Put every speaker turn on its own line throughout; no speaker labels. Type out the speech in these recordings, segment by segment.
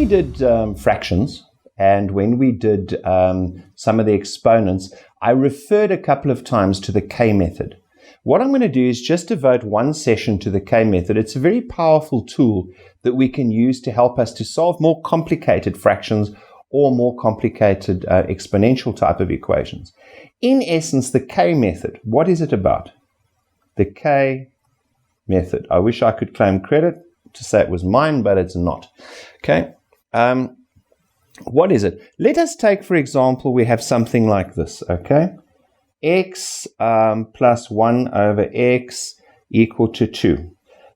we did fractions and when we did some of the exponents, I referred a couple of times to the K method. What I'm going to do is just devote one session to the K method. It's a very powerful tool that we can use to help us to solve more complicated fractions or more complicated exponential type of equations. In essence, the K method, what is it about? The K method. I wish I could claim credit to say it was mine, but it's not. Okay. What is it? Let us take, for example, we have something like this. Okay. X plus 1 over x equal to 2.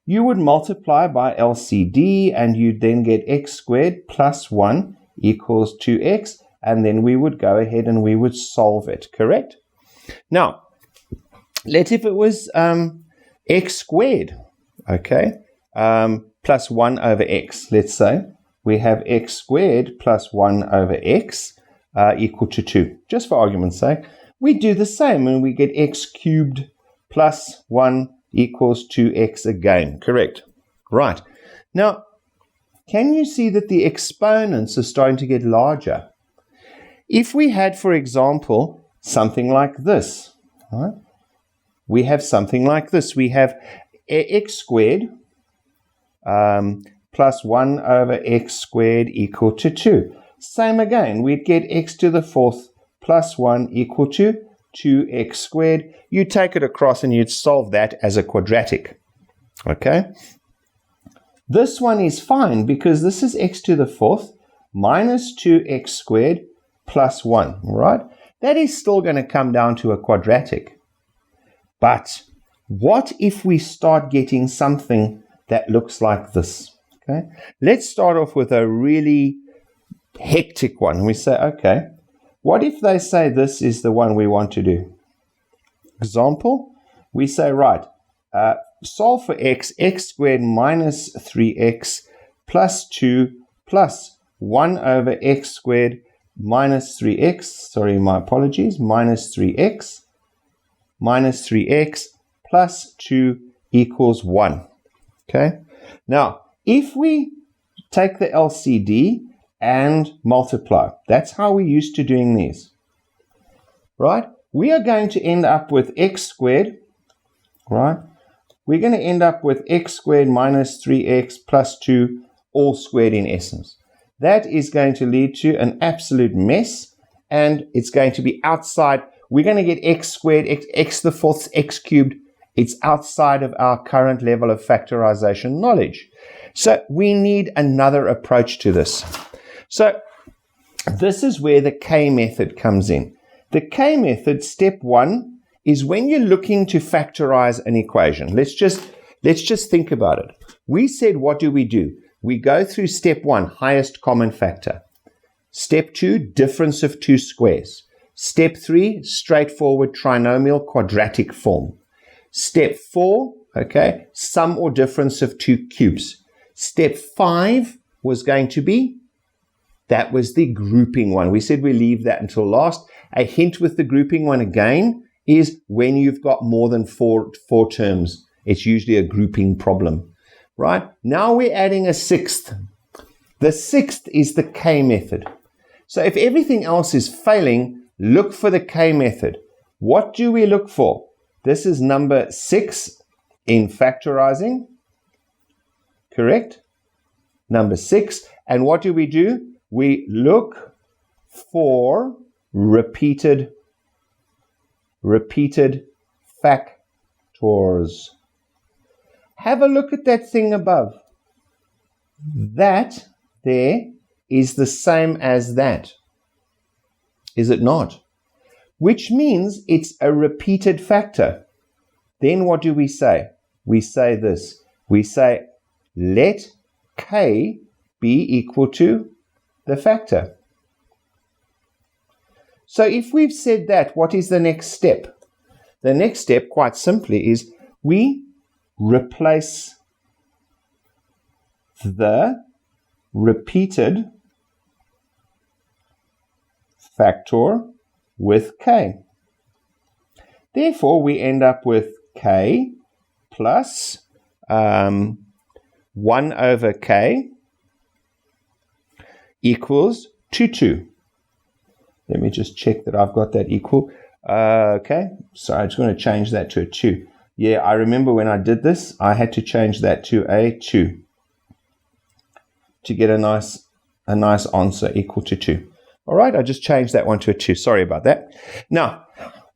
You would multiply by LCD and you'd then get x squared plus 1 equals 2x, and then we would go ahead and we would solve it, correct? Now, let's if it was x squared, okay, plus 1 over x. Let's say we have x squared plus 1 over x equal to 2. Just for argument's sake, we do the same and we get x cubed plus 1 equals 2x again, correct? Right. Now, can you see that the exponents are starting to get larger? If we had, for example, something like this, right? We have something like this. We have x squared plus 1 over x squared equal to 2. Same again, we'd get x to the 4th plus 1 equal to 2x squared. You take it across and you'd solve that as a quadratic. Okay? This one is fine because this is x to the 4th minus 2x squared plus 1, right? That is still going to come down to a quadratic. But what if we start getting something that looks like this? Okay? Let's start off with a really hectic one. We say, okay, what if they say this is the one we want to do? Example, we say, right, solve for x squared minus 3x plus 2 plus 1 over x squared minus 3x, sorry, my apologies, minus 3x plus 2 equals 1. Okay, now if we take the LCD and multiply, that's how we're used to doing these, right? We are going to end up with x squared, right? We're going to end up with x squared minus 3x plus 2 all squared in essence. That is going to lead to an absolute mess, and it's going to be outside. We're going to get x squared, x to the 4th, x cubed. It's outside of our current level of factorization knowledge. So we need another approach to this. So this is where the K method comes in. The K method, step 1, is when you're looking to factorize an equation. Let's just think about it. We said, what do? We go through step 1, highest common factor. Step 2, difference of two squares. Step 3, straightforward trinomial quadratic form. Step 4, okay, sum or difference of two cubes. Step 5 was going to be, that was the grouping one. We said we leave that until last. A hint with the grouping one again is when you've got more than four terms. It's usually a grouping problem, right? Now we're adding a 6th. The 6th is the K method. So if everything else is failing, look for the K method. What do we look for? This is number 6 in factorizing, correct? Number 6. And what do? We look for repeated factors. Have a look at that thing above. That there is the same as that. Is it not? Which means it's a repeated factor. Then what do we say? We say this. We say, let K be equal to the factor. So if we've said that, what is the next step? The next step, quite simply, is we replace the repeated factor with K. Therefore, we end up with K plus 1 over K equals to 2. Let me just check that I've got that equal. Okay, so I'm just going to change that to a 2. Yeah, I remember when I did this, I had to change that to a 2 to get a nice answer equal to 2. All right, I just changed that one to a 2. Sorry about that. Now,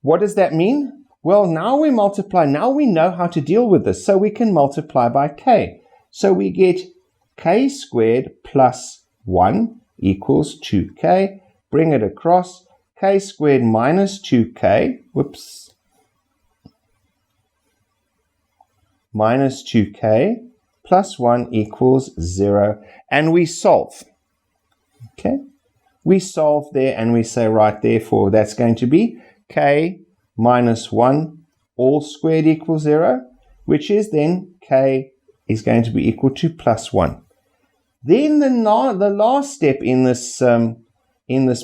what does that mean? Well, now we multiply. Now we know how to deal with this. So we can multiply by k. So we get k squared plus 1 equals 2k. Bring it across. K squared minus 2k. Whoops. Minus 2k plus 1 equals 0. And we solve. Okay. We solve there and we say, right, therefore, that's going to be k minus 1 all squared equals 0, which is then k is going to be equal to plus 1. Then the last step in this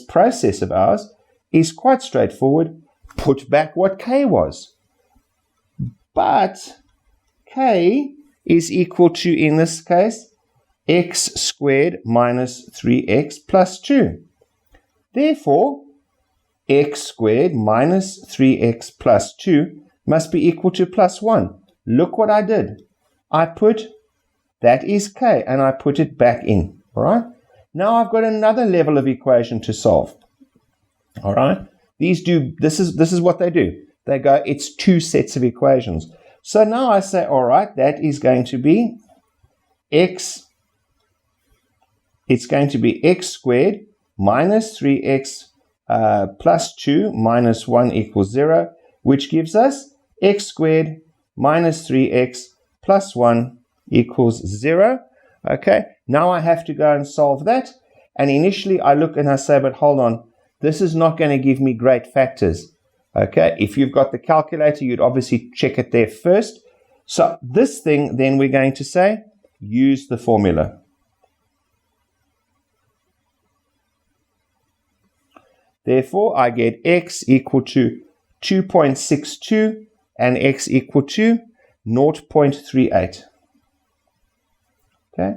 process of ours is quite straightforward. Put back what k was. But k is equal to, in this case, x squared minus 3x plus 2. Therefore, x squared minus 3x plus 2 must be equal to plus 1. Look what I did. I put, that is k, and I put it back in. All right? Now I've got another level of equation to solve. All right? This is what they do. They go, it's 2 sets of equations. So now I say, all right, that is going to be x, it's going to be x squared minus 3x plus 2 minus 1 equals 0, which gives us x squared minus 3x plus 1 equals 0. Okay, now I have to go and solve that. And initially I look and I say, but hold on, this is not going to give me great factors. Okay, if you've got the calculator, you'd obviously check it there first. So this thing, then we're going to say, use the formula. Therefore, I get x equal to 2.62 and x equal to 0.38. Okay,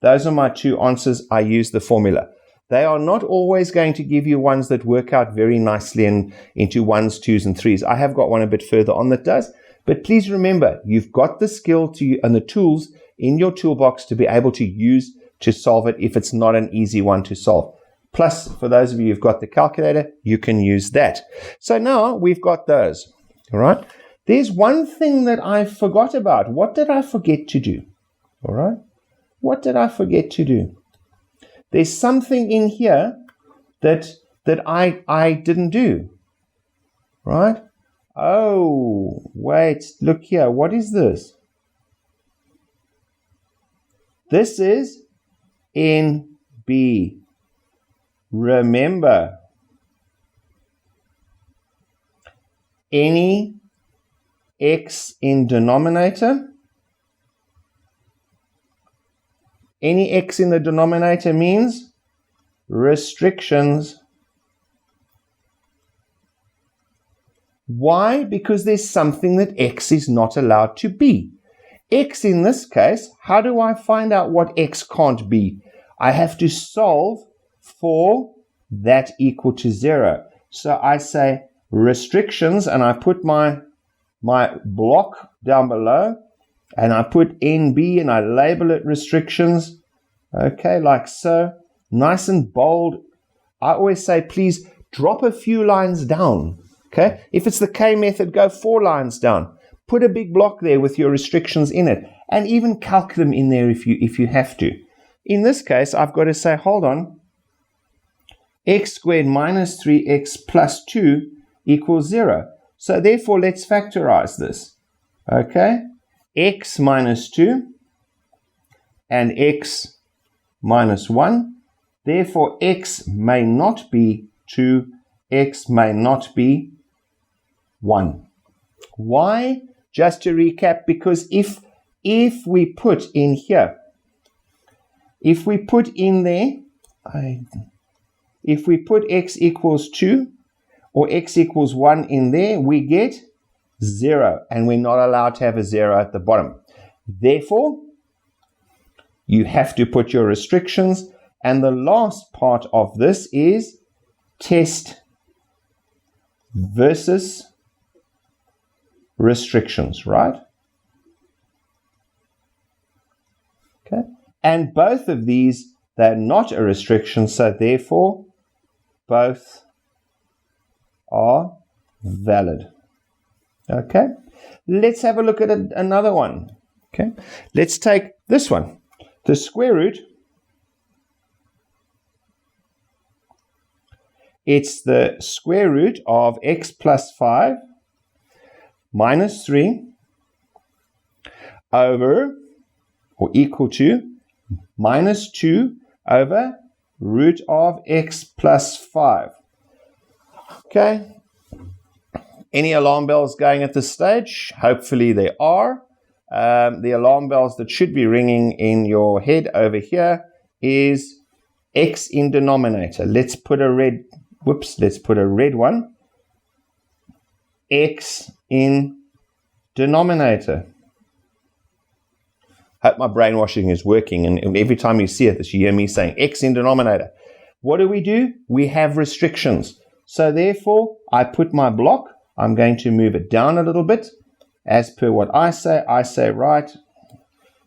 those are my 2 answers. I use the formula. They are not always going to give you ones that work out very nicely into 1s, 2s, and 3s. I have got one a bit further on that does. But please remember, you've got the skill and the tools in your toolbox to be able to use to solve it if it's not an easy one to solve. Plus, for those of you who've got the calculator, you can use that. So now we've got those. All right. There's one thing that I forgot about. What did I forget to do? All right. What did I forget to do? There's something in here that I didn't do. Right? Oh, wait. Look here. What is this? This is in B. Remember, any x in denominator, any x in the denominator means restrictions. Why? Because there's something that x is not allowed to be. X in this case, how do I find out what x can't be? I have to solve for that equal to 0. So I say restrictions, and I put my block down below, and I put NB and I label it restrictions. Okay, like so. Nice and bold. I always say, please drop a few lines down. Okay, if it's the K method, go 4 lines down. Put a big block there with your restrictions in it, and even calc them in there if you have to. In this case, I've got to say, hold on. X squared minus 3x plus 2 equals 0. So therefore, let's factorize this. Okay, x minus 2 and x minus 1. Therefore, x may not be 2, x may not be 1. Why? Just to recap, because if we put in here, if we put in there, if we put x equals 2 or x equals 1 in there, we get 0, and we're not allowed to have a 0 at the bottom. Therefore, you have to put your restrictions, And the last part of this is test versus restrictions, right? Okay. And both of these, they're not a restriction, so therefore both are valid. Okay. Let's have a look at another one. Okay. Let's take this one. The square root. It's the square root of x plus 5 minus 3 over, or equal to, minus 2 over root of x plus 5. Okay. Any alarm bells going at this stage? Hopefully there are. The alarm bells that should be ringing in your head over here is x in denominator. Let's put a red one. X in denominator. Hope my brainwashing is working, and every time you see it, you hear me saying x in denominator. What do? We have restrictions. So therefore, I put my block. I'm going to move it down a little bit. As per what I say right.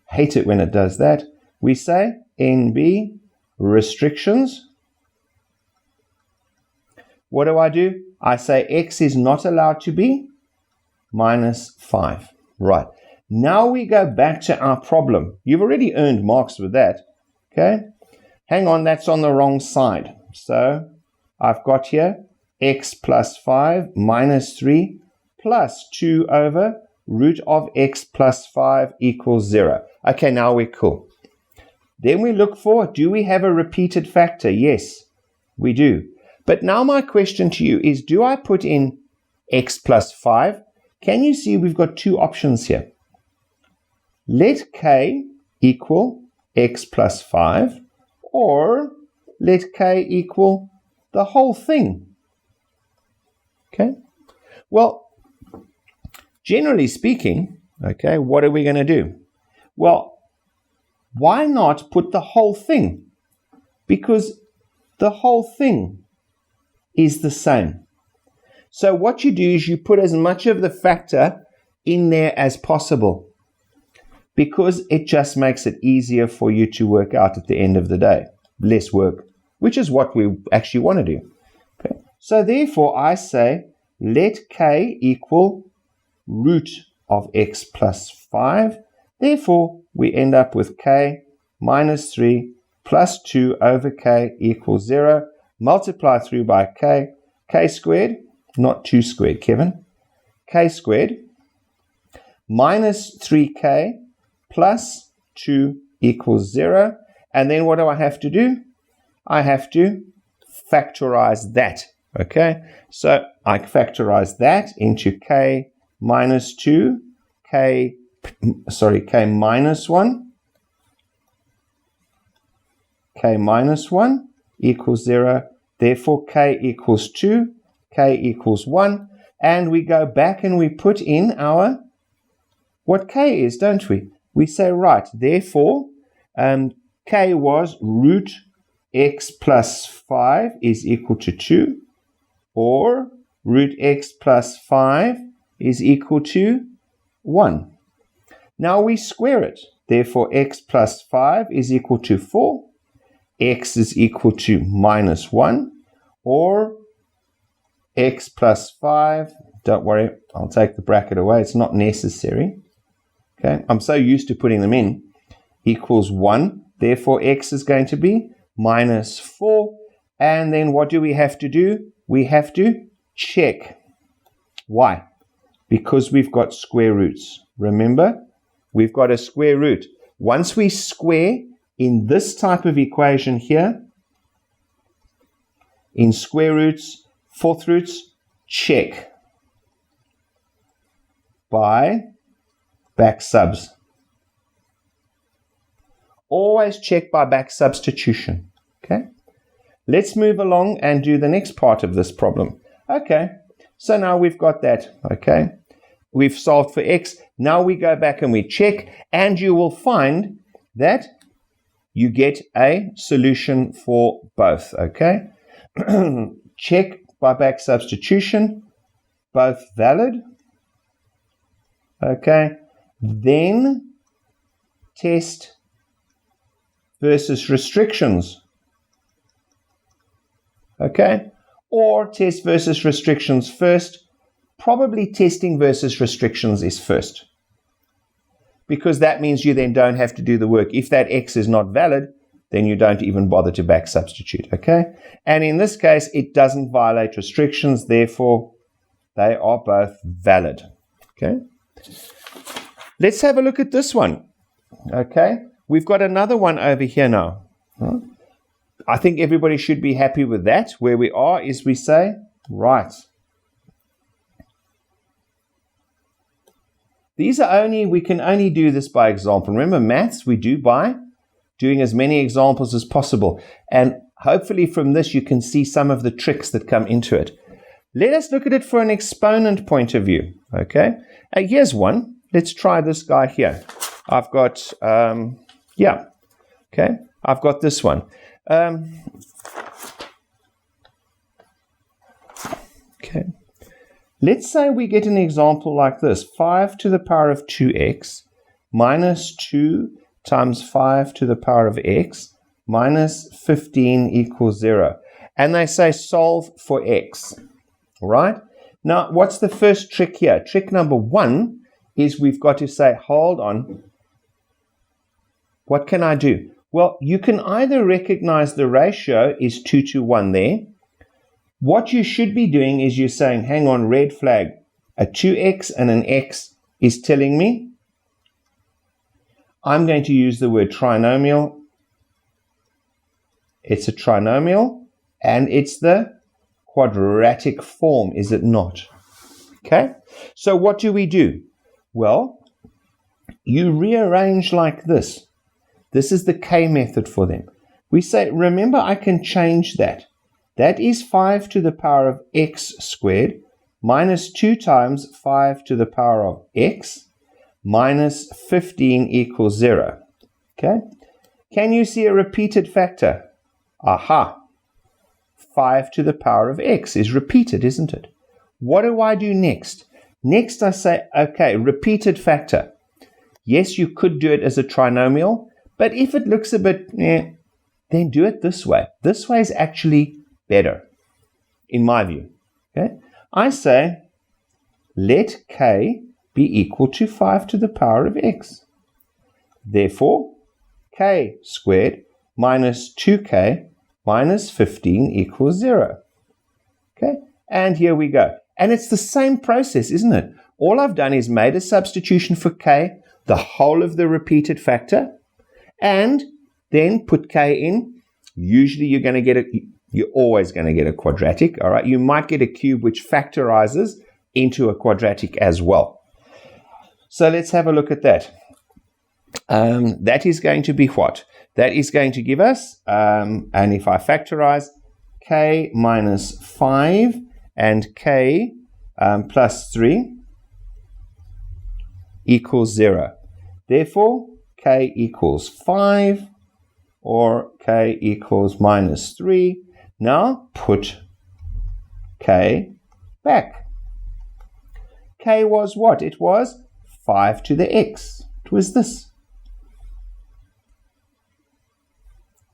Hate it when it does that. We say NB restrictions. What do? I say x is not allowed to be minus 5. Right. Now we go back to our problem. You've already earned marks with that. Okay. Hang on, that's on the wrong side. So I've got here x plus 5 minus 3 plus 2 over root of x plus 5 equals 0. Okay, now we're cool. Then we look for, do we have a repeated factor? Yes, we do. But now my question to you is, do I put in x plus 5? Can you see we've got two options here? Let k equal x plus 5, or let k equal the whole thing. Okay? Well, generally speaking, okay, what are we going to do? Well, why not put the whole thing? Because the whole thing is the same. So what you do is you put as much of the factor in there as possible, because it just makes it easier for you to work out at the end of the day. Less work, which is what we actually want to do. Okay. So therefore I say let k equal root of x plus 5. Therefore we end up with k minus 3 plus 2 over k equals 0. Multiply through by k. K squared, not 2 squared, Kevin. K squared minus 3k plus 2 equals 0. And then what do I have to do? I have to factorize that. Okay, so I factorize that into k minus 2, k minus 1, k minus 1 equals 0. Therefore, k equals 2, k equals 1. And we go back and we put in our, what k is, don't we? We say, right, therefore, k was root x plus 5 is equal to 2, or root x plus 5 is equal to 1. Now we square it. Therefore, x plus 5 is equal to 4. X is equal to minus 1, or x plus 5. Don't worry, I'll take the bracket away. It's not necessary. Okay, I'm so used to putting them in. Equals 1. Therefore, x is going to be minus 4. And then what do we have to do? We have to check. Why? Because we've got square roots. Remember, we've got a square root. Once we square in this type of equation here, in square roots, fourth roots, check by back subs. Always check by back substitution. Okay. Let's move along and do the next part of this problem. Okay. So now we've got that. Okay. We've solved for x. Now we go back and we check, and you will find that you get a solution for both, okay? Check by back substitution, both valid, okay? Then test versus restrictions, okay? Or test versus restrictions first. Probably testing versus restrictions is first, because that means you then don't have to do the work. If that x is not valid, then you don't even bother to back substitute, okay? And in this case, it doesn't violate restrictions, therefore they are both valid, okay? Let's have a look at this one, okay? We've got another one over here now. I think everybody should be happy with that. Where we are is we say, right. We can only do this by example. Remember, maths we do by doing as many examples as possible. And hopefully from this you can see some of the tricks that come into it. Let us look at it for an exponent point of view. Okay, here's one. Let's try this guy here. I've got, I've got this one. Okay. Let's say we get an example like this. 5 to the power of 2x minus 2 times 5 to the power of x minus 15 equals 0. And they say solve for x. All right? Now, what's the first trick here? Trick number 1 is we've got to say, hold on. What can I do? Well, you can either recognize the ratio is 2 to 1 there. What you should be doing is you're saying, hang on, red flag. A 2x and an x is telling me I'm going to use the word trinomial. It's a trinomial, and it's the quadratic form, is it not? Okay, so what do we do? Well, you rearrange like this. This is the K method for them. We say, remember, I can change that. That is 5 to the power of x squared minus 2 times 5 to the power of x minus 15 equals 0. Okay? Can you see a repeated factor? Aha! 5 to the power of x is repeated, isn't it? What do I do next? Next I say, okay, repeated factor. Yes, you could do it as a trinomial, but if it looks a bit, then do it this way. This way is actually better, in my view. Okay? I say, let k be equal to 5 to the power of x. Therefore, k squared minus 2k minus 15 equals 0. Okay? And here we go. And it's the same process, isn't it? All I've done is made a substitution for k, the whole of the repeated factor, and then put k in. Usually you're always going to get a quadratic, all right? You might get a cube which factorizes into a quadratic as well. So let's have a look at that. That is going to be what? That is going to give us, and if I factorize, k minus 5 and k plus 3 equals 0. Therefore, k equals 5 or k equals minus 3. Now put k back. K was what? It was 5 to the x. It was this.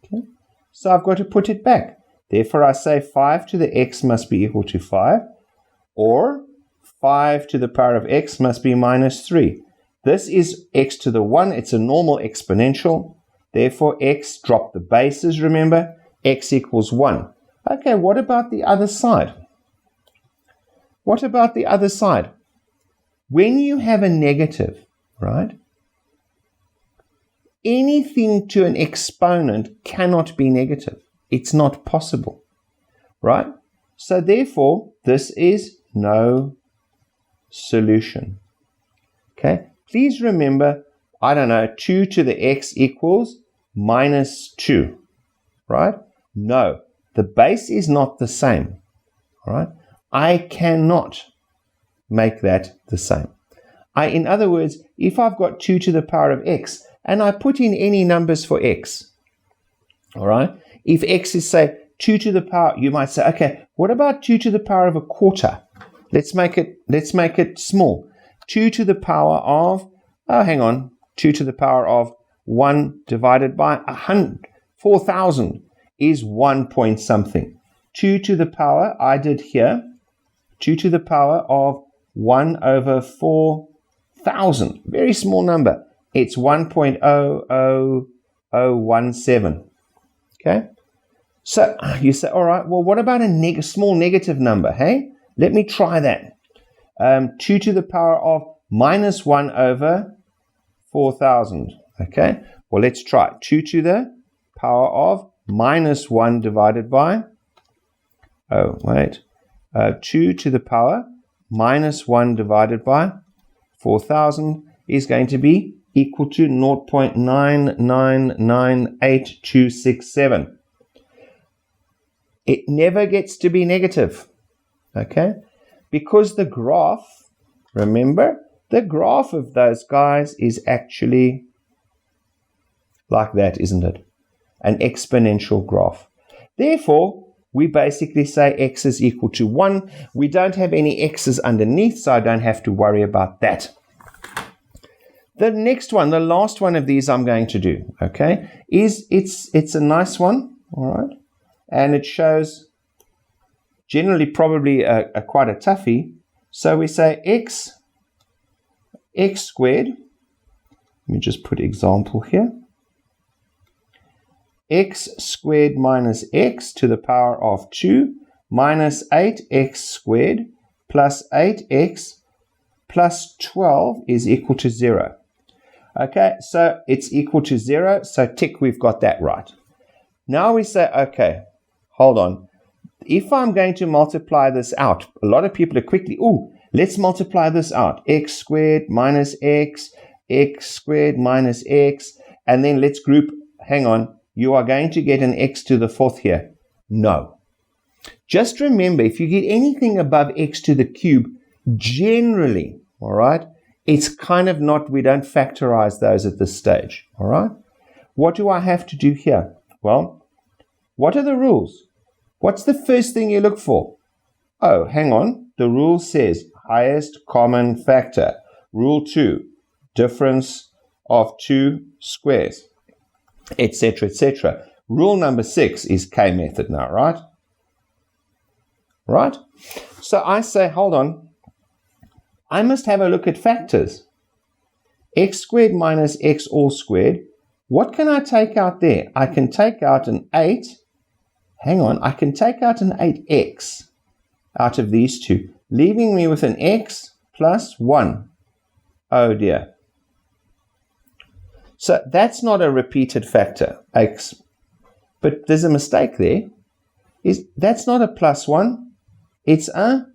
Okay. So I've got to put it back. Therefore, I say 5 to the x must be equal to 5, or 5 to the power of x must be minus 3. This is x to the 1. It's a normal exponential. Therefore, x, drop the bases, remember, x equals 1. Okay, what about the other side? What about the other side? When you have a negative, right, anything to an exponent cannot be negative. It's not possible, right? So therefore, this is no solution. Okay, please remember, 2 to the x equals minus 2, right? No, the base is not the same, all right? I cannot make that the same. In other words, if I've got 2 to the power of x and I put in any numbers for x, All right. If x is, say, 2 to the power, you might say, okay, what about 2 to the power of a quarter? Let's make it small. 2 to the power of, 2 to the power of 1 divided by 100, 4,000 is 1 point something. 2 to the power, I did here, 2 to the power of 1 over 4,000. Very small number. It's 1.00017. Okay? So you say, all right, well, what about a small negative number, hey? Let me try that. 2 to the power of minus 1 over 4,000. Okay? Well, let's try. 2 to the power of minus 1 divided by, 2 to the power minus 1 divided by 4,000 is going to be equal to 0.9998267. It never gets to be negative, okay? Because the graph, remember, the graph of those guys is actually like that, isn't it? An exponential graph. Therefore, we basically say x is equal to 1. We don't have any x's underneath, so I don't have to worry about that. The next one, the last one of these I'm going to do, okay, is it's a nice one, all right? And it shows generally probably quite a toughie. So we say x squared, let me just put example here, x squared minus x to the power of 2 minus 8x squared plus 8x plus 12 is equal to 0. Okay, so it's equal to 0, so tick, we've got that right. Now we say, okay, hold on. If I'm going to multiply this out, a lot of people are quickly, let's multiply this out. X squared minus x, x squared minus x, and then let's group, hang on, you are going to get an x to the 4th here. No. Just remember, if you get anything above x to the cube, generally, all right, it's kind of not, we don't factorize those at this stage, all right? What do I have to do here? Well, what are the rules? What's the first thing you look for? Oh, hang on. The rule says highest common factor. Rule 2, difference of 2 squares, etc., etc. Rule number 6 is K method now, right? Right? So I say, hold on. I must have a look at factors. X squared minus x all squared. What can I take out there? I can take out an 8. Hang on. I can take out an 8x out of these two, leaving me with an x plus 1. Oh dear. So that's not a repeated factor, x. But there's a mistake there. That's not a plus 1. It's a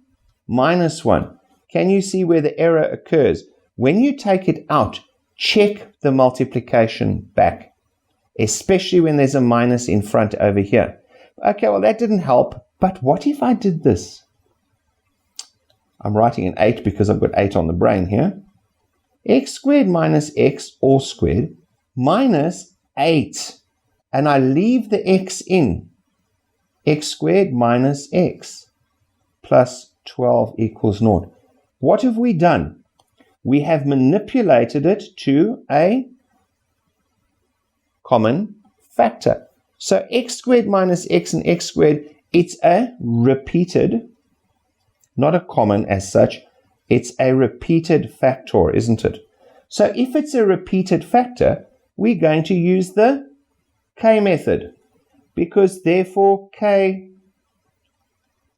minus 1. Can you see where the error occurs? When you take it out, check the multiplication back, especially when there's a minus in front over here. Okay, well, that didn't help. But what if I did this? I'm writing an 8 because I've got 8 on the brain here. X squared minus x all squared minus 8. And I leave the x in. X squared minus x plus 12 equals 0. What have we done? We have manipulated it to a common factor. So x squared minus x and x squared, it's a repeated, not a common as such, it's a repeated factor, isn't it? So if it's a repeated factor, we're going to use the K method, because therefore K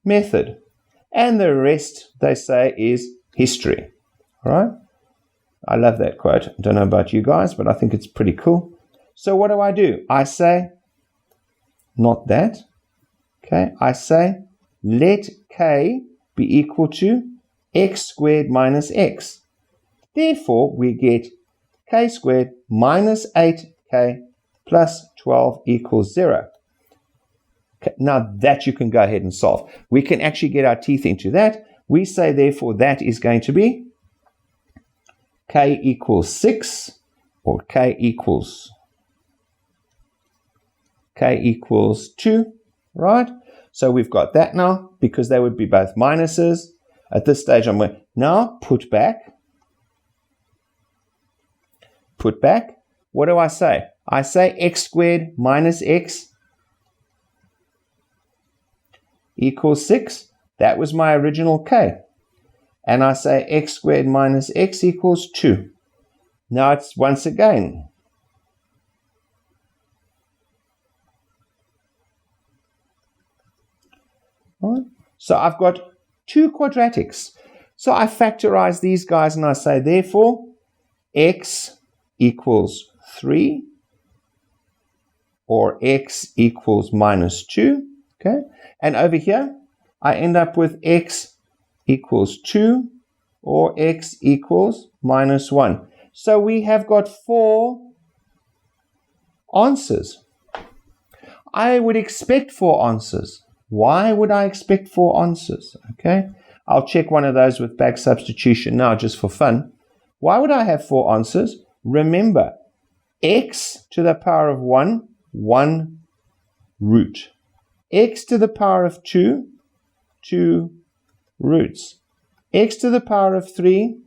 method. And the rest, they say, is history. All right? I love that quote. I don't know about you guys, but I think it's pretty cool. So what do? I say, not that. Okay, I say, let K be equal to x squared minus x. Therefore, we get k squared minus 8k plus 12 equals 0. Okay, now that you can go ahead and solve. We can actually get our teeth into that. We say, therefore, that is going to be k equals 6, or k equals k equals 2, right? So we've got that now, because they would be both minuses. At this stage, I'm going to now put back. What do I say? I say x squared minus x equals 6. That was my original k. And I say x squared minus x equals 2. Now it's once again. Right. So I've got two quadratics. So I factorize these guys and I say, therefore, x equals 3 or x equals minus 2. Okay. And over here, I end up with x equals 2 or x equals minus 1. So we have got 4 answers. I would expect 4 answers. Why would I expect 4 answers? Okay, I'll check one of those with back substitution now just for fun. Why would I have 4 answers? Remember, x to the power of 1, 1 root. X to the power of 2, 2 roots. X to the power of 3,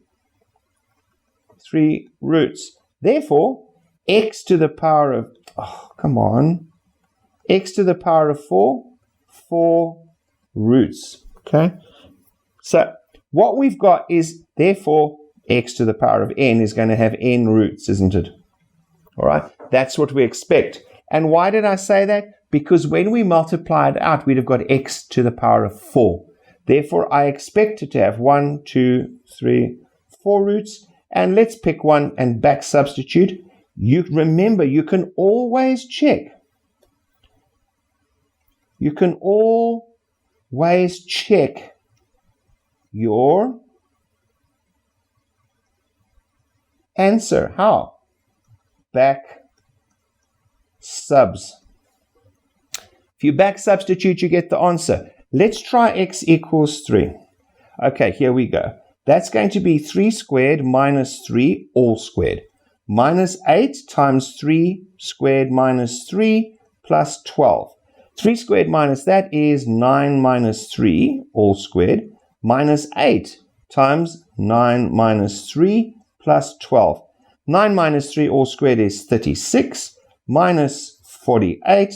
3 roots. Therefore, x to the power of, x to the power of 4, 4 roots. Okay, so what we've got is, therefore, x to the power of n is going to have n roots, isn't it? All right, that's what we expect. And why did I say that? Because when we multiply it out, we'd have got x to the power of 4. Therefore, I expect it to have 1, 2, 3, 4 roots. And let's pick one and back substitute. You remember, you can always check. You can always check your answer. How? Back subs. If you back substitute, you get the answer. Let's try x equals 3. Okay, here we go. That's going to be 3 squared minus 3 all squared. Minus 8 times 3 squared minus 3 plus 12. 3 squared minus that is 9 minus 3 all squared. Minus 8 times 9 minus 3 plus 12. 9 minus 3 all squared is 36 minus 48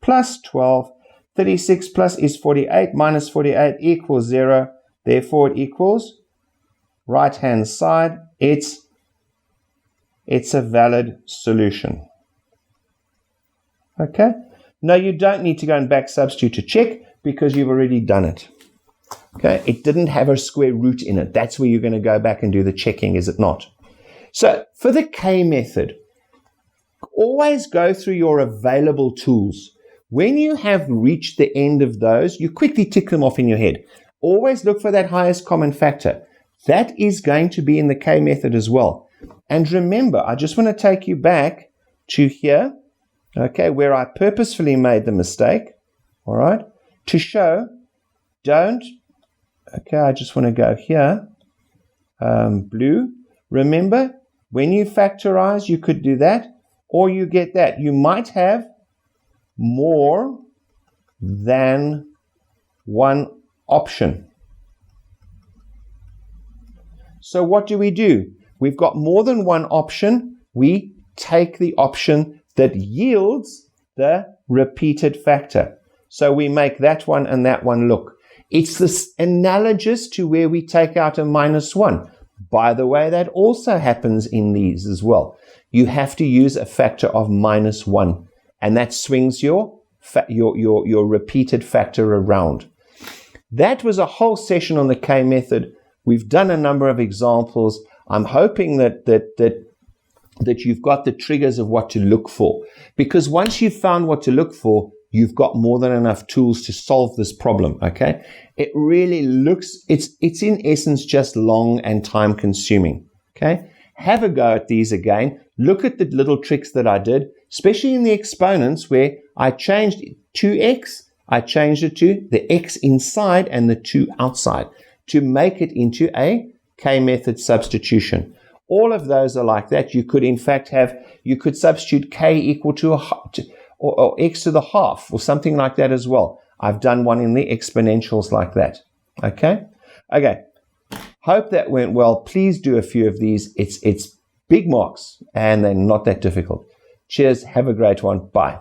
plus 12. 36 plus is 48 minus 48 equals 0. Therefore, it equals right-hand side. It's a valid solution. Okay? No, you don't need to go and back substitute to check because you've already done it. Okay? It didn't have a square root in it. That's where you're going to go back and do the checking, is it not? So, for the K method, always go through your available tools. When you have reached the end of those, you quickly tick them off in your head. Always look for that highest common factor. That is going to be in the K method as well. And remember, I just want to take you back to here, okay, where I purposefully made the mistake, all right, to show, I just want to go here, blue. Remember, when you factorize, you could do that, or you get that. You might have more than one option. So what do? We've got more than one option. We take the option that yields the repeated factor. So we make that one and that one look. It's this analogous to where we take out a minus 1. By the way, that also happens in these as well. You have to use a factor of minus 1, and that swings your repeated factor around. That was a whole session on the K method. We've done a number of examples. I'm hoping that you've got the triggers of what to look for, because once you've found what to look for, you've got more than enough tools to solve this problem, okay? It really it's in essence just long and time consuming, okay? Have a go at these again. Look at the little tricks that I did, especially in the exponents where I changed 2x, I changed it to the x inside and the 2 outside to make it into a K method substitution. All of those are like that. You could in fact you could substitute k equal to or x to the half or something like that as well. I've done one in the exponentials like that. Okay? Okay. Hope that went well. Please do a few of these. It's big marks and they're not that difficult. Cheers. Have a great one. Bye.